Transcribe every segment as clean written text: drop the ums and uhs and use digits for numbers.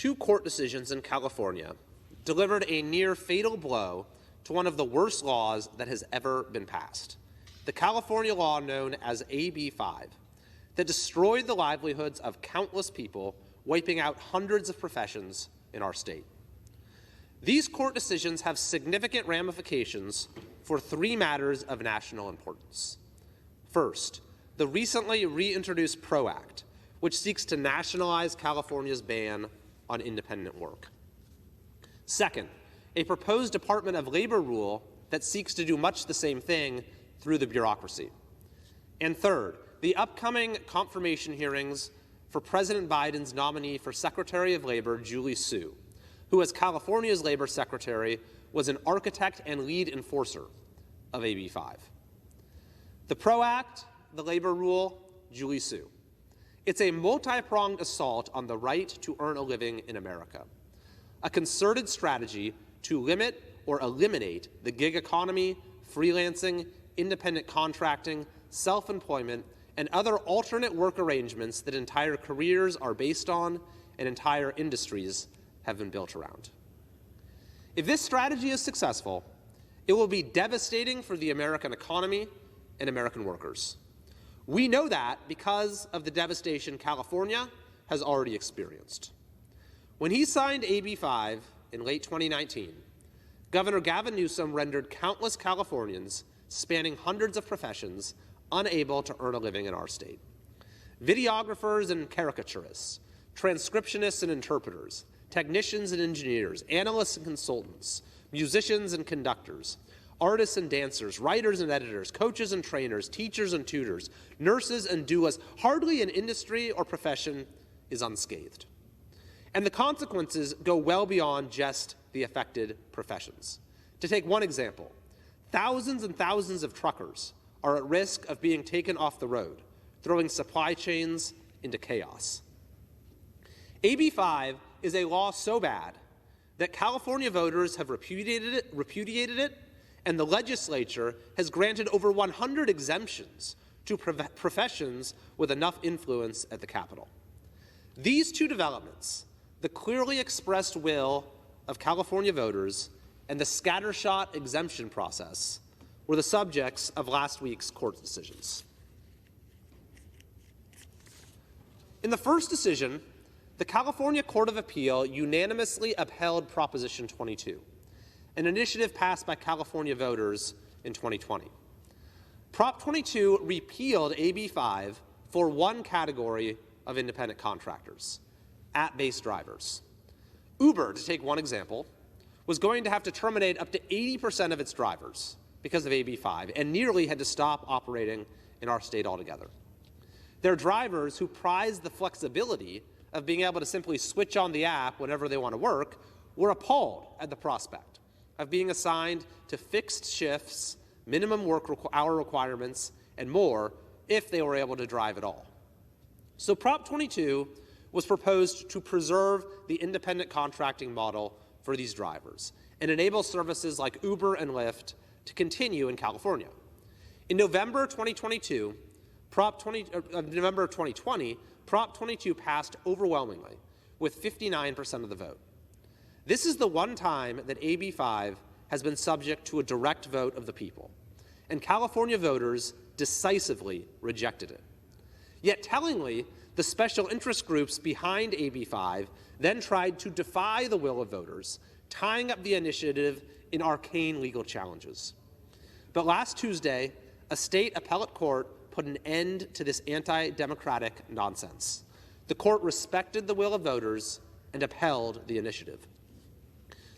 two court decisions in California delivered a near-fatal blow to one of the worst laws that has ever been passed, the California law known as AB 5, that destroyed the livelihoods of countless people, wiping out hundreds of professions in our state. These court decisions have significant ramifications for three matters of national importance. First, the recently reintroduced PRO Act, which seeks to nationalize California's ban on independent work. Second, a proposed Department of Labor rule that seeks to do much the same thing through the bureaucracy. And third, the upcoming confirmation hearings for President Biden's nominee for Secretary of Labor, Julie Su, who, as California's Labor Secretary, was an architect and lead enforcer of AB 5. The PRO Act, the labor rule, Julie Su. It's a multi-pronged assault on the right to earn a living in America, a concerted strategy to limit or eliminate the gig economy, freelancing, independent contracting, self-employment, and other alternate work arrangements that entire careers are based on and entire industries have been built around. If this strategy is successful, it will be devastating for the American economy and American workers. We know that because of the devastation California has already experienced. When he signed AB 5 in late 2019, Governor Gavin Newsom rendered countless Californians spanning hundreds of professions unable to earn a living in our state. Videographers and caricaturists, transcriptionists and interpreters, technicians and engineers, analysts and consultants, musicians and conductors, artists and dancers, writers and editors, coaches and trainers, teachers and tutors, nurses and doulas, hardly an industry or profession is unscathed. And the consequences go well beyond just the affected professions. To take one example, thousands and thousands of truckers are at risk of being taken off the road, throwing supply chains into chaos. AB 5 is a law so bad that California voters have repudiated it, and the legislature has granted over 100 exemptions to professions with enough influence at the Capitol. These two developments, the clearly expressed will of California voters and the scattershot exemption process, were the subjects of last week's court decisions. In the first decision, the California Court of Appeal unanimously upheld Proposition 22, an initiative passed by California voters in 2020. Prop 22 repealed AB 5 for one category of independent contractors, app-based drivers. Uber, to take one example, was going to have to terminate up to 80% of its drivers because of AB 5 and nearly had to stop operating in our state altogether. Their drivers, who prized the flexibility of being able to simply switch on the app whenever they want to work, were appalled at the prospect of being assigned to fixed shifts, minimum hour requirements, and more if they were able to drive at all. So Prop 22 was proposed to preserve the independent contracting model for these drivers and enable services like Uber and Lyft to continue in California. In November 2020, Prop 22 passed overwhelmingly with 59% of the vote. This is the one time that AB 5 has been subject to a direct vote of the people, and California voters decisively rejected it. Yet tellingly, the special interest groups behind AB 5 then tried to defy the will of voters, tying up the initiative in arcane legal challenges. But last Tuesday, a state appellate court put an end to this anti-democratic nonsense. The court respected the will of voters and upheld the initiative.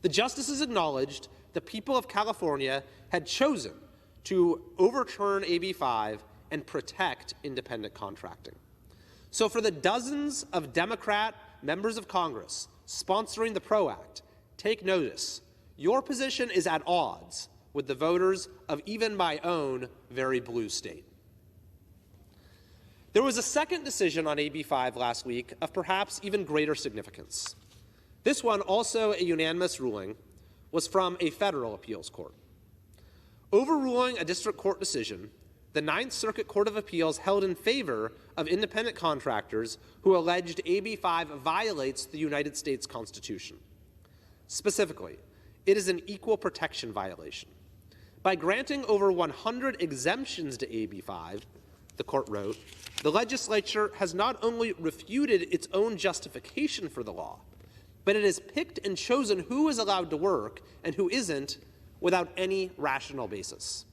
The justices acknowledged the people of California had chosen to overturn AB 5 and protect independent contracting. So for the dozens of Democrat members of Congress sponsoring the PRO Act, take notice. Your position is at odds with the voters of even my own very blue state. There was a second decision on AB 5 last week of perhaps even greater significance. This one, also a unanimous ruling, was from a federal appeals court. Overruling a district court decision, the Ninth Circuit Court of Appeals held in favor of independent contractors who alleged AB 5 violates the United States Constitution. Specifically, it is an equal protection violation. By granting over 100 exemptions to AB 5, the court wrote, the legislature has not only refuted its own justification for the law, but it has picked and chosen who is allowed to work and who isn't without any rational basis.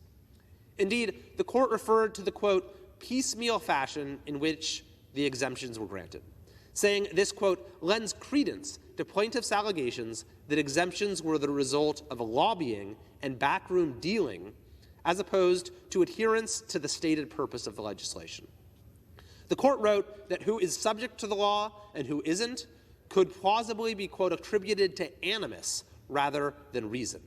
Indeed, the court referred to the, quote, piecemeal fashion in which the exemptions were granted, saying this, quote, lends credence to plaintiffs' allegations that exemptions were the result of a lobbying and backroom dealing as opposed to adherence to the stated purpose of the legislation. The court wrote that who is subject to the law and who isn't could plausibly be, quote, attributed to animus rather than reason,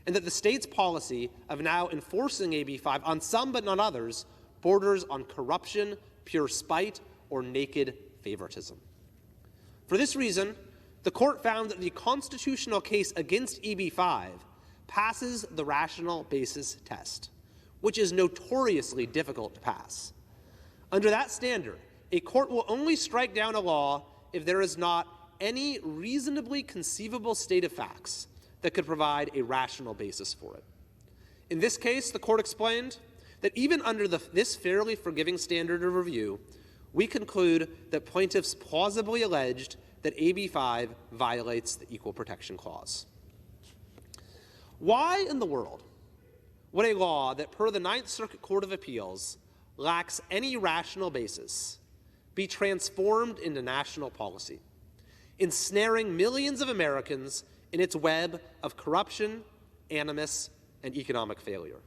and that the state's policy of now enforcing AB 5 on some but not others borders on corruption, pure spite, or naked favoritism. For this reason, the court found that the constitutional case against AB 5 passes the rational basis test, which is notoriously difficult to pass. Under that standard, a court will only strike down a law if there is not any reasonably conceivable state of facts that could provide a rational basis for it. In this case, the court explained that even under this fairly forgiving standard of review, we conclude that plaintiffs plausibly alleged that AB 5 violates the Equal Protection Clause. Why in the world would a law that, per the Ninth Circuit Court of Appeals, lacks any rational basis be transformed into national policy, ensnaring millions of Americans in its web of corruption, animus, and economic failure?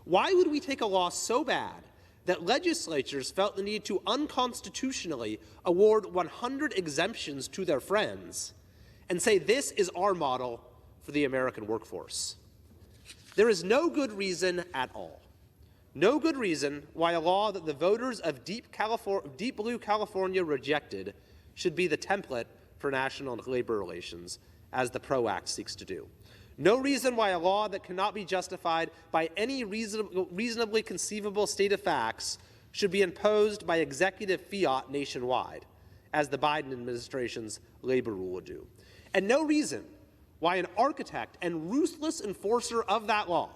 Why would we take a law so bad that legislatures felt the need to unconstitutionally award 100 exemptions to their friends and say this is our model for the American workforce? There is no good reason at all. No good reason why a law that the voters of Deep Blue California rejected should be the template for national labor relations, as the PRO Act seeks to do. No reason why a law that cannot be justified by any reasonably conceivable state of facts should be imposed by executive fiat nationwide, as the Biden administration's labor rule would do. And no reason why an architect and ruthless enforcer of that law,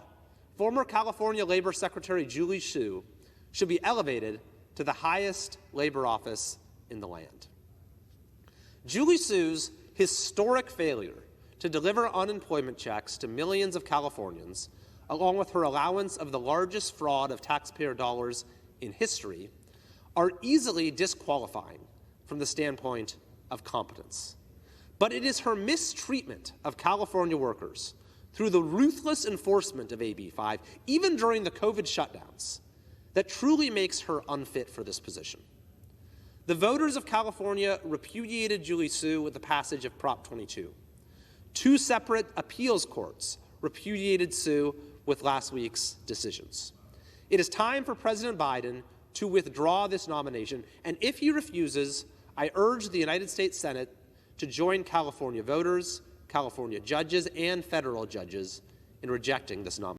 former California Labor Secretary Julie Su, should be elevated to the highest labor office in the land. Julie Su's historic failure to deliver unemployment checks to millions of Californians, along with her allowance of the largest fraud of taxpayer dollars in history, are easily disqualifying from the standpoint of competence. But it is her mistreatment of California workers through the ruthless enforcement of AB 5, even during the COVID shutdowns, that truly makes her unfit for this position. The voters of California repudiated Julie Su with the passage of Prop 22. Two separate appeals courts repudiated Su with last week's decisions. It is time for President Biden to withdraw this nomination, and if he refuses, I urge the United States Senate to join California voters, California judges, and federal judges in rejecting this nomination.